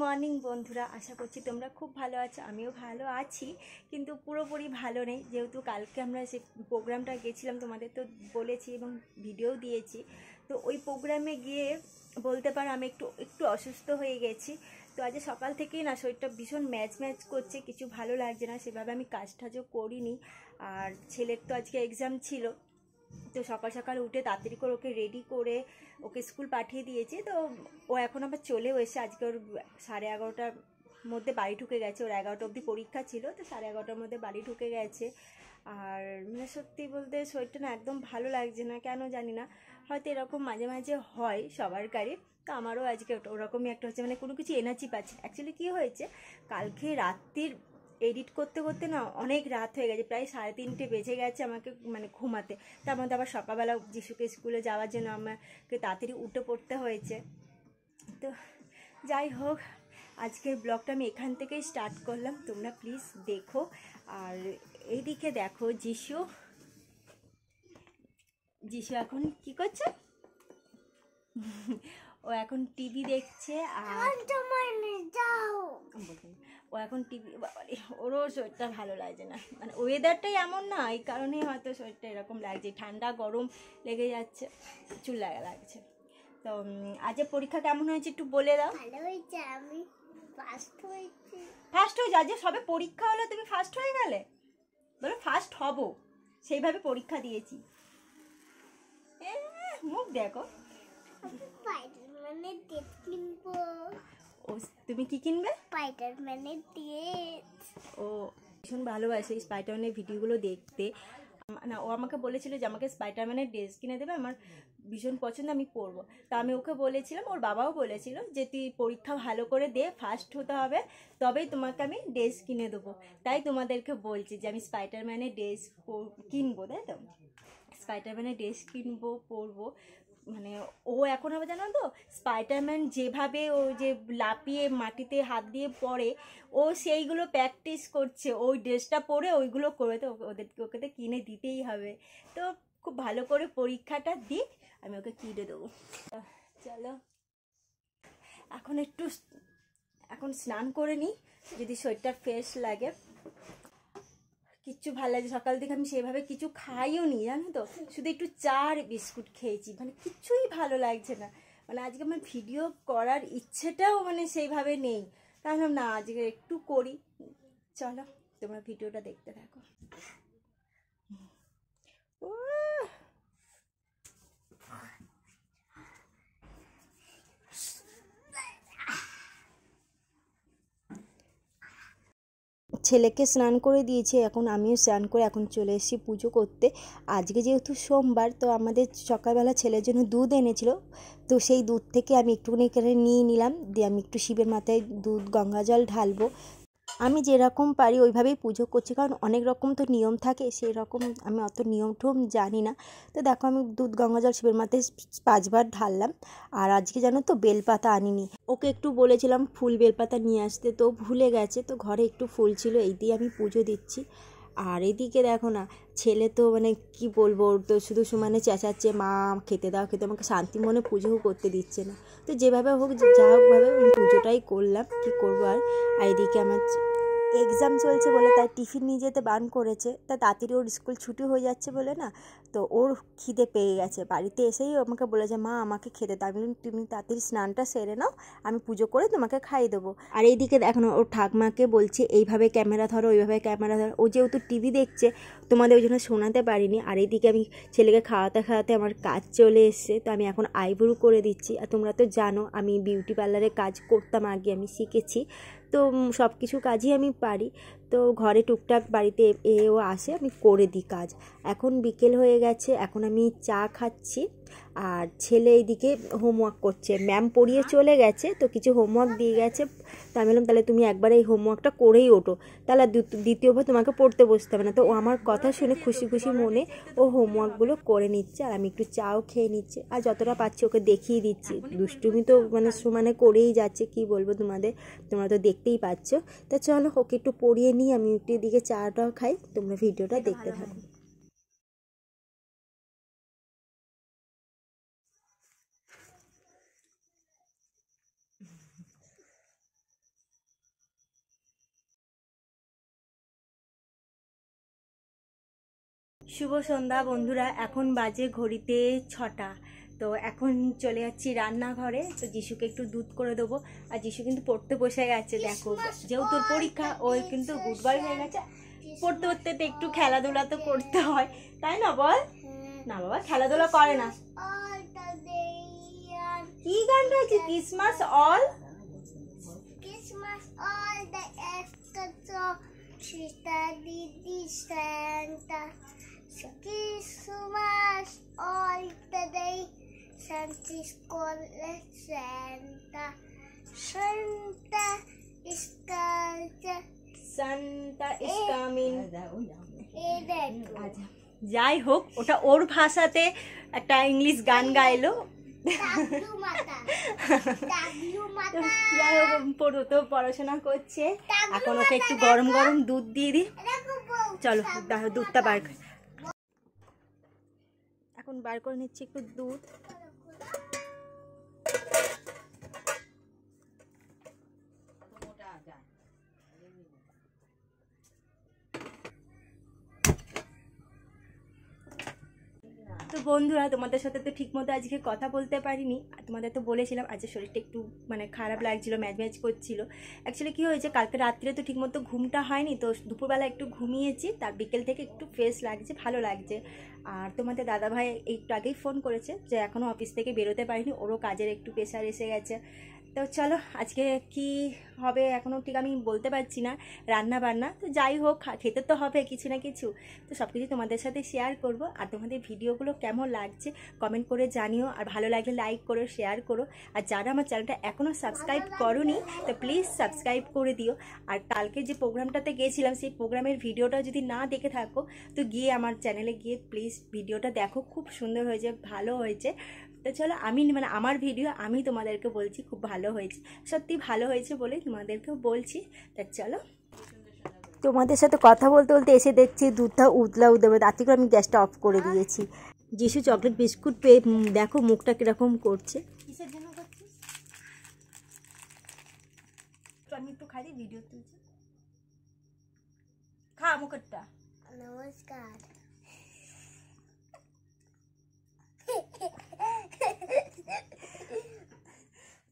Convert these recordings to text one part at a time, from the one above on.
Morning বন্ধুরা, আশা করছি তোমরা খুব ভালো আছো। আমিও ভালো আছি, কিন্তু পুরোপুরি ভালো নেই, যেহেতু কালকে আমরা সে প্রোগ্রামটা গেছিলাম, তোমাদের তো বলেছি এবং ভিডিও দিয়েছি। তো ওই প্রোগ্রামে গিয়ে বলতে পারো আমি একটু একটু অসুস্থ হয়ে গেছি। তো আজ সকাল থেকেই না শরীরটা ভীষণ ম্যাচ ম্যাচ করছে, কিছু ভালো লাগছে না, সেভাবে আমি কাজ টাজও করিনি। আর ছেলের তো আজকে এক্সাম ছিল, তো সকাল সকাল উঠে তাড়াতাড়ি করে ওকে রেডি করে ওকে স্কুল পাঠিয়ে দিয়েছি। তো ও এখন আবার চলেও এসে, আজকে ওর 11:30টার মধ্যে বাড়ি ঢুকে গেছে। ওর 11টা অবধি পরীক্ষা ছিল, তো 11:30টার মধ্যে বাড়ি ঢুকে গেছে। আর মানে সত্যি বলতে শরীরটা না একদম ভালো লাগছে না, কেন জানি না। হয়তো এরকম মাঝে মাঝে হয় সবার কারই, তো আমারও আজকে ওরকমই একটা হচ্ছে, মানে কোনো কিছু এনার্জি পাচ্ছি। অ্যাকচুয়ালি কী হয়েছে, কালকে রাত্রির এডিট করতে করতে না অনেক রাত হয়ে গেছে, প্রায় 3:30 বেজে গেছে আমাকে মানে ঘুমাতে। তার মধ্যে আবার সকালবেলা যিশুকে স্কুলে যাওয়ার জন্য আমাকে তাড়াতাড়ি উঠে পড়তে হয়েছে। তো যাই হোক, আজকের ব্লগটা আমি এখান থেকেই স্টার্ট করলাম, তোমরা প্লিজ দেখো। আর এইদিকে দেখো যিশু এখন কি করছে, ও এখন টিভি দেখছে। আর ও এখন টিভি, ওরও শরীরটা ভালো লাগছে না, মানে ওয়েদারটাই এমন না, এই কারণেই হয়তো শরীরটা এরকম লাগছে, ঠান্ডা গরম লেগে যাচ্ছে, চুল লাগছে। তো আজকে পরীক্ষা কেমন হয়েছে একটু বলে দাও। ভালো হয়েছে, আমি ফার্স্ট হয়েছি। ফার্স্ট হয়েছে? আজকে সবে পরীক্ষা হলো, তুমি ফার্স্ট হয়ে গেলে? বলো ফার্স্ট হব, সেইভাবে পরীক্ষা দিয়েছি। মুখ দেখো। স্পাইডারম্যানের ড্রেস কিনবো। ও, তুমি কি কিনবে? স্পাইডারম্যানের ড্রেস। ও ভীষণ ভালোবাসে এই স্পাইডারম্যানের ভিডিওগুলো দেখতে। না, ও আমাকে বলেছিল যে আমাকে স্পাইডারম্যানের ড্রেস কিনে দেবে, আমার ভীষণ পছন্দ, আমি পরবো। তা আমি ওকে বলেছিলাম, ওর বাবাও বলেছিল যে তুই পরীক্ষা ভালো করে দে, ফার্স্ট হতে হবে, তবেই তোমাকে আমি ড্রেস কিনে দেবো। তাই তোমাদেরকে বলছি যে আমি স্পাইডারম্যানের ড্রেস কিনবো, তাই তো স্পাইডারম্যানের ড্রেস কিনবো, পরবো। মানে ও এখন হবে জানো তো, স্পাইডারম্যান যেভাবে ও যে লাফিয়ে মাটিতে হাত দিয়ে পড়ে, ও সেইগুলো প্র্যাকটিস করছে, ওই ড্রেসটা পরে ওইগুলো করবে। তো ওকে তো কিনে দিতেই হবে। তো খুব ভালো করে পরীক্ষাটা দিই, আমি ওকে কিনে দেবো। চলো এখন স্নান করে নিই, যদি শরীরটা ফ্রেশ লাগে। কিচ্ছু ভালো লাগে, সকাল থেকে আমি সেভাবে কিছু খাইও নি জানো তো, শুধু একটু চা আর বিস্কুট খেয়েছি, মানে কিচ্ছুই ভালো লাগছে না। মানে আজকে আমার ভিডিও করার ইচ্ছেটাও মানে সেইভাবে নেই, তাহলে না আজকে একটু করি। চলো তোমরা ভিডিওটা দেখতে থাকো। ছেলেকে স্নান করে দিয়েছি, এখন আমিও স্নান করে এখন চলে এসেছি পুজো করতে। আজকে যেহেতু সোমবার, তো আমাদের সকালবেলা ছেলের জন্য দুধ এনেছিল, তো সেই দুধ থেকে আমি একটুখানি করে নিয়ে নিলাম, দিয়ে আমি একটু শিবের মাথায় দুধ গঙ্গা জল ঢালবো। আমি যেরকম পারি ওইভাবেই পুজো করছি, কারণ অনেক রকম তো নিয়ম থাকে, সেই রকম আমি অত নিয়ম ঠুম জানি না। তো দেখো আমি দুধ গঙ্গা জল শিবের মাথায় 5বার ঢাললাম। আর আজকে জানো তো বেলপাতা আনিনি, ওকে একটু বলেছিলাম ফুল বেলপাতা নিয়ে আসতে, তো ভুলে গেছে, তো ঘরে একটু ফুল ছিল, এই দিয়ে আমি পুজো দিচ্ছি। আর এদিকে দেখো না, ছেলে তো মানে কি বলবো, ওর তো শুধু সমানে চেঁচাচ্ছে, মা খেতে দাও খেতে, আমাকে শান্তি মনে পুজোও করতে দিচ্ছে না। তো যেভাবে হোক যা হোকভাবে আমি পুজোটাই করলাম, কি করবো আর। এদিকে আমার এক্সাম চলছে বলে তাই টিফিন নিয়ে যেতে বারণ করেছে, তা তাড়াতাড়ি ওর স্কুল ছুটি হয়ে যাচ্ছে বলে না, তো ওর খিদে পেয়ে গেছে, বাড়িতে এসেই আমাকে বলেছে মা আমাকে খেতে দাও। আমি তুমি তাড়াতাড়ি স্নানটা সেরে নাও, আমি পুজো করে তোমাকে খাইয়ে দেবো। আর এইদিকে দেখো ওর ঠাকমাকে বলছে এইভাবে ক্যামেরা ধরো, ওইভাবে ক্যামেরা ধরো। ও যেহেতু টিভি দেখছে, তোমাদের ওই জন্য শোনাতে পারিনি। আর এইদিকে আমি ছেলেকে খাওয়াতে খাওয়াতে আমার কাজ চলে এসছে, তো আমি এখন আইব্রু করে দিচ্ছি। আর তোমরা তো জানো আমি বিউটি পার্লারে কাজ করতাম আগে, আমি শিখেছি, তো সব কিছু কাজই আমি পারি। তো ঘরে টুকটাক বাড়িতে এও আসে, আমি করে দিই কাজ। এখন বিকেল হয়ে গেছে, এখন আমি চা খাচ্ছি। আর ছেলে এইদিকে হোমওয়ার্ক করছে, ম্যাম পড়িয়ে চলে গেছে, তো কিছু হোমওয়ার্ক দিয়ে গেছে। তো আমি বললাম তাহলে তুমি একবার এই হোমওয়ার্কটা করেই ওঠো, তাহলে দ্বিতীয়বার তোমাকে পড়তে বসতে হবে না। তো ও আমার কথা শুনে খুশি খুশি মনে ও হোমওয়ার্কগুলো করে নিচ্ছে, আর আমি একটু চাও খেয়ে নিচ্ছি। আর যতটা পাচ্ছি ওকে দেখিয়ে দিচ্ছি, দুষ্টুমি তো মানে সমানে করেই যাচ্ছে, কি বলবো তোমাদের, তোমরা তো দেখতেই পাচ্ছ। তা চলো ওকে একটু পড়িয়ে নিই, আমি একটু এদিকে চাটাও খাই, তোমরা ভিডিওটা দেখতে থাকো। শুভ সন্ধ্যা বন্ধুরা, এখন বাজে ঘড়িতে 6টা। তো এখন চলে যাচ্ছি রান্নাঘরে। তো যিশুকে একটু দুধ করে দেবো। আর যিশু কিন্তু পড়তে বসে গেছে, দেখো যেহেতু তোর পরীক্ষা ওই কিন্তু গুড বয় হয়ে গেছে। পড়তে পড়তে তো একটু খেলাধুলা তো করতে হয়, তাই না বল? না বাবা, খেলাধুলা করে না। কি গান গাইছে? Christmas all the extra Sister Didi Santa. Christmas all the day. Santa's called Santa. Santa is coming. Santa is coming. আচ্ছা, যাই হোক, ওটা ওর ভাষাতে একটা ইংলিশ গান গাইলো। যাই হোক, তো পড়াশোনা করছে। এখন ওকে একটু গরম গরম দুধ দিয়ে দিই। চলো দুধটা বার করে, এখন বার করে নিচ্ছি একটু দুধ। তো বন্ধুরা, তোমাদের সাথে তো ঠিকমতো আজকে কথা বলতে পারিনি। তোমাদের তো বলেছিলাম আজকে শরীরটা একটু খারাপ লাগছিল, ম্যাজ করছিল। অ্যাকচুয়ালি কী হয়েছে, কালকে রাত্রে তো ঠিকমতো ঘুমটা হয়নি, তো দুপুরবেলা একটু ঘুমিয়েছি, তার বিকেল থেকে একটু ফ্রেশ লাগছে, ভালো লাগছে। আর তোমাদের দাদাভাই একটু আগেই ফোন করেছে যে এখনও অফিস থেকে বেরোতে পারিনি, ওরও কাজের একটু প্রেশার এসে গেছে। তো চলো আজকে কি হবে এখনও ঠিক আমি বলতে পারছি না, রান্না বান্না তো যাই হোক, খেতে তো হবে কিছু না কিছু। তো সব কিছু তোমাদের সাথে শেয়ার করব। আর তোমাদের ভিডিওগুলো কেমন লাগছে কমেন্ট করে জানিও, আর ভালো লাগলে লাইক করো, শেয়ার করো। আর যারা আমার চ্যানেলটা এখনও সাবস্ক্রাইব করোনি তো প্লিজ সাবস্ক্রাইব করে দিও। আর কালকে যে প্রোগ্রামটাতে গিয়েছিলাম সেই প্রোগ্রামের ভিডিওটা যদি না দেখে থাকো তো গিয়ে আমার চ্যানেলে গিয়ে প্লিজ ভিডিওটা দেখো, খুব সুন্দর হয়েছে, ভালো হয়েছে। তো চলো আমি আমার ভিডিও আমি তোমাদেরকে বলছি খুব ভালো হয়েছে, সত্যি ভালো হয়েছে বলে তোমাদেরকেও বলছি। তা চলো, তোমাদের সাথে কথা বলতে বলতে এসে দেখছি দুধটা উতলাও দেবে, তাতে করে আমি গ্যাসটা অফ করে দিয়েছি। যিশু চকলেট বিস্কুট পেয়ে দেখো মুখটা কিরকম করছে। কিসের জন্য করছিস? আমি একটু খাই, ভিডিও তুলছি, খা মুখটা। নমস্কার।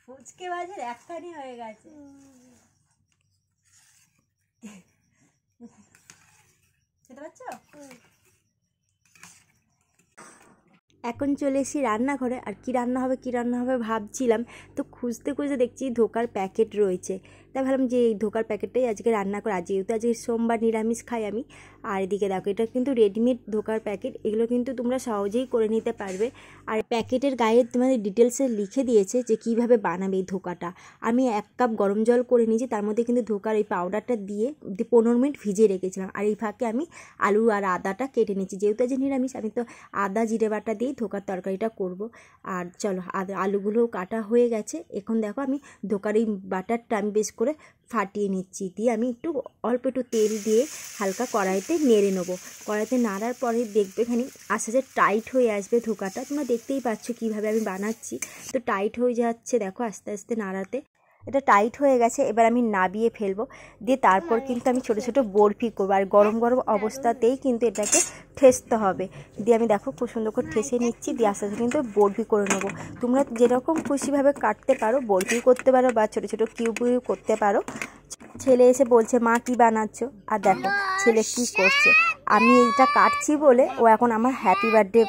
ফুচকে বাজার একখানি হয়ে গেছে। খেতে পাচ্ছ? এখন চলে এসেছি রান্নাঘরে। আর কি রান্না হবে ভাবছিলাম, তো খুঁজতে খুঁজতে দেখছি ধোকার প্যাকেট রয়েছে। তাই ভাবলাম যে এই ধোকার প্যাকেটটাই আজকে রান্না করা, যেহেতু আজকে সোমবার নিরামিষ খাই আমি। আর এদিকে দেখো, এটা কিন্তু রেডিমেড ধোকার প্যাকেট, এগুলো কিন্তু তোমরা সহজেই করে নিতে পারবে। আর প্যাকেটের গায়ে তোমাদের ডিটেলসে লিখে দিয়েছে যে কীভাবে বানাবে এই ধোকাটা। আমি 1 কাপ গরম জল করে নিয়েছি, তার মধ্যে কিন্তু ধোকার এই পাউডারটা দিয়ে 15 মিনিট ভিজিয়ে রেখেছিলাম। আর এই ফাঁকে আমি আলু আর আদাটা কেটে নিচ্ছি, যেহেতু আজ নিরামিষ আমি তো আদা জিরে বাটা দিয়ে ধোকার তরকারিটা করব। আর চলো আলুগুলোও কাটা হয়ে গেছে। এখন দেখো আমি ধোকার এই বাটারটা আমি বেশ করে ফাটিয়ে নিচ্ছি, দিয়ে আমি অল্প একটু তেল দিয়ে হালকা কড়াইতে নেড়ে নেবো। কড়াইতে নাড়ার পরে দেখবে খানি আস্তে আস্তে টাইট হয়ে আসবে ধোকাটা, তোমরা দেখতেই পাচ্ছ কীভাবে আমি বানাচ্ছি। তো টাইট হয়ে যাচ্ছে দেখো আস্তে আস্তে নাড়াতে, এটা টাইট হয়ে গেছে। এবার আমি নাবিয়ে ফেলবো, দিয়ে তারপর কিন্তু আমি ছোটো ছোটো বরফি করবো। আর গরম গরম অবস্থাতেই কিন্তু এটাকে ঠেসতে হবে। দিয়ে আমি দেখো খুব সুন্দর করে ঠেসে নিচ্ছি, দিয়ে আস্তে আস্তে কিন্তু বরফি করে নেবো। তোমরা যেরকম খুশিভাবে কাটতে পারো, বরফি করতে পারো বা ছোটো ছোটো কিউব করতে পারো। ছেলে এসে বলছে মা কি বানাচ্ছ, আর দেখো ছেলে কি করছে, আমি এইটা কাটছি বলে ও এখন আমার হ্যাপি বার্থডে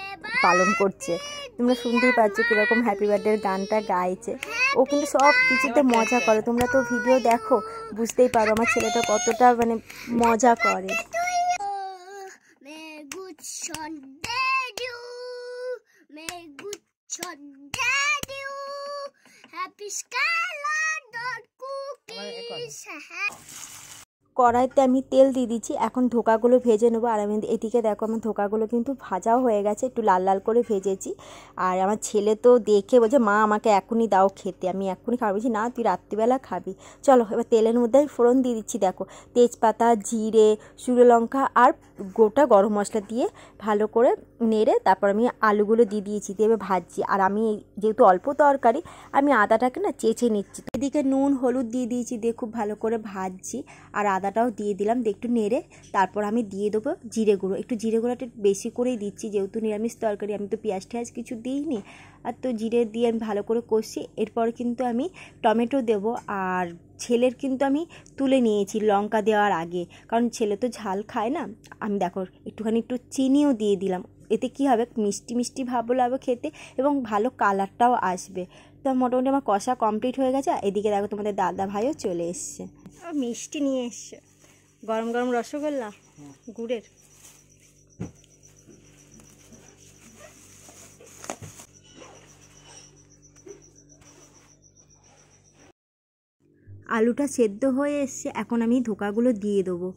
পালন করছে। তোমরা শুনতেই পাচ্ছ কীরকম হ্যাপি বার্থডের গানটা গাইছে। ও কিন্তু সব কিছুতে মজা করে, তোমরা তো ভিডিও দেখো বুঝতেই পারো আমার ছেলেটা কতটা মজা করে। কড়াইতে আমি তেল দিয়ে দিচ্ছি, এখন ধোকাগুলো ভেজে নেবো। আর আমি এদিকে দেখো আমার ধোকাগুলো কিন্তু ভাজাও হয়ে গেছে, একটু লাল লাল করে ভেজেছি। আর আমার ছেলে তো দেখে বলছে মা আমাকে এখনই দাও খেতে, আমি এখনই খাবো। বলছি না তুই রাত্রিবেলা খাবি। চলো এবার তেলের মধ্যে আমি ফোড়ন দিয়ে দিচ্ছি, দেখো তেজপাতা, জিরে, শুকনো লঙ্কা আর গোটা গরম মশলা দিয়ে ভালো করে নেড়ে তারপর আমি আলুগুলো দিয়ে দিয়েছি, দিয়ে এবার ভাজছি। আর আমি যেহেতু অল্প তরকারি আমি আদাটাকে না চেঁচে নিচ্ছি। এদিকে নুন হলুদ দিয়ে দিয়েছি, দিয়ে খুব ভালো করে ভাজছি। আর আদা আদাটাও দিয়ে দিলাম, একটু নেড়ে তারপর আমি দিয়ে দেবো জিরে গুঁড়ো। একটু জিরে গুঁড়োটা বেশি করেই দিচ্ছি, যেহেতু নিরামিষ তরকারি, আমি তো পেঁয়াজ টেয়াজ কিছু দিইনি। আর তো জিরে দিয়ে আমি ভালো করে কষি। এরপর কিন্তু আমি টমেটো দেবো, আর ছেলের কিন্তু আমি তুলে নিয়েছি লঙ্কা দেওয়ার আগে, কারণ ছেলে তো ঝাল খায় না। আমি দেখো একটুখানি একটু চিনিও দিয়ে দিলাম, এতে কি হবে মিষ্টি মিষ্টি ভাবও লাগবে খেতে এবং ভালো কালারটাও আসবে। তো মোটামুটি আমার কষা কমপ্লিট হয়ে গেছে। এদিকে দেখো তোমাদের দাদা ভাইও চলে এসছে, মিষ্টি নিয়ে এসছে, গরম গরম রসগোল্লা গুড়ের। আলুটা সেদ্ধ হয়ে এসছে, এখন আমি ধোকাগুলো দিয়ে দেবো।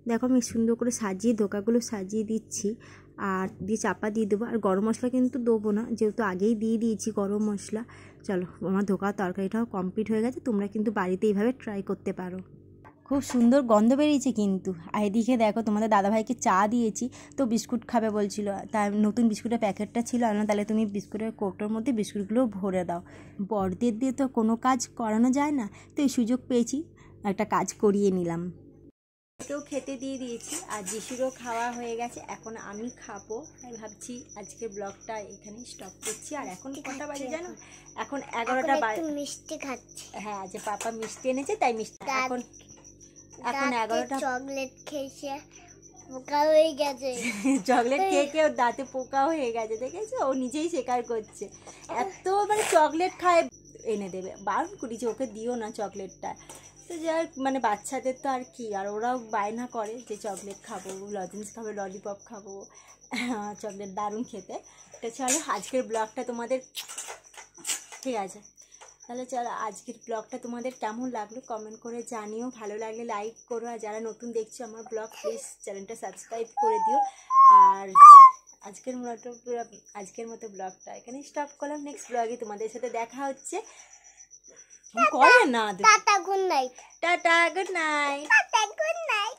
দেখো আমি সুন্দর করে সাজিয়ে ধোকাগুলো সাজিয়ে দিচ্ছি, আর দিয়ে চাপা দিয়ে দেবো। আর গরম মশলা কিন্তু দেবো না, যেহেতু আগেই দিয়ে দিয়েছি গরম মশলা। চলো, আমার ধোকার তরকারিটাও কমপ্লিট হয়ে গেছে, তোমরা কিন্তু বাড়িতে এইভাবে ট্রাই করতে পারো। খুব সুন্দর গন্ধ বেরিয়েছে কিন্তু। আর এদিকে দেখো তোমাদের দাদাভাইকে চা দিয়েছি, তো বিস্কুট খাবে বলছিল, তার নতুন বিস্কুটের প্যাকেটটা ছিল, আর না তাহলে তুমি বিস্কুটের কৌটোর মধ্যে বিস্কুটগুলো ভরে দাও। বড়দের দিয়ে তো কোনো কাজ করানো যায় না, তো এই সুযোগ পেয়েছি, একটা কাজ করিয়ে নিলাম। কেউ খেতে দিয়ে দিয়েছি, আর যিশুরও খাওয়া হয়ে গেছে, এখন আমি খাবো। তাই ভাবছি আজকের ব্লগটা এখানেই স্টপ করছি। আর এখন কটা বাজে জানো? এখন 11টা বাজে। মিষ্টি খাচ্ছি। হ্যাঁ, আজ পাপা মিষ্টি এনেছে, তাই মিষ্টি। এখন 11টা। চকলেট খেয়েছে, পোকা হয়ে গেছে। চকলেট খেয়ে খেয়ে ওর দাঁতে পোকা হয়ে গেছে, দেখেছো? ও নিজেই স্বীকার করছে, এত মানে চকলেট খায়। এনে দেবে, বারণ করেছি ওকে দিও না চকলেটটা। তো যার মানে বাচ্চাদের তো আর কি, আর ওরাও বায়না করে যে চকলেট খাবো, লজেন্স খাবো, ললিপপ খাবো, চকলেট দারুণ খেতে। তো চলো আজকের ব্লগটা তোমাদের, ঠিক আছে তাহলে চলো আজকের ব্লগটা তোমাদের কেমন লাগলো কমেন্ট করে জানিও। ভালো লাগলে লাইক করো, আর যারা নতুন দেখছো আমার ব্লগ প্লিজ চ্যানেলটা সাবস্ক্রাইব করে দিও। আর আজকের মতো ব্লগটা এখানে স্টপ করলাম। নেক্সট ব্লগে তোমাদের সাথে দেখা হচ্ছে। করে না, tata good night. Tata good night. Tata good night.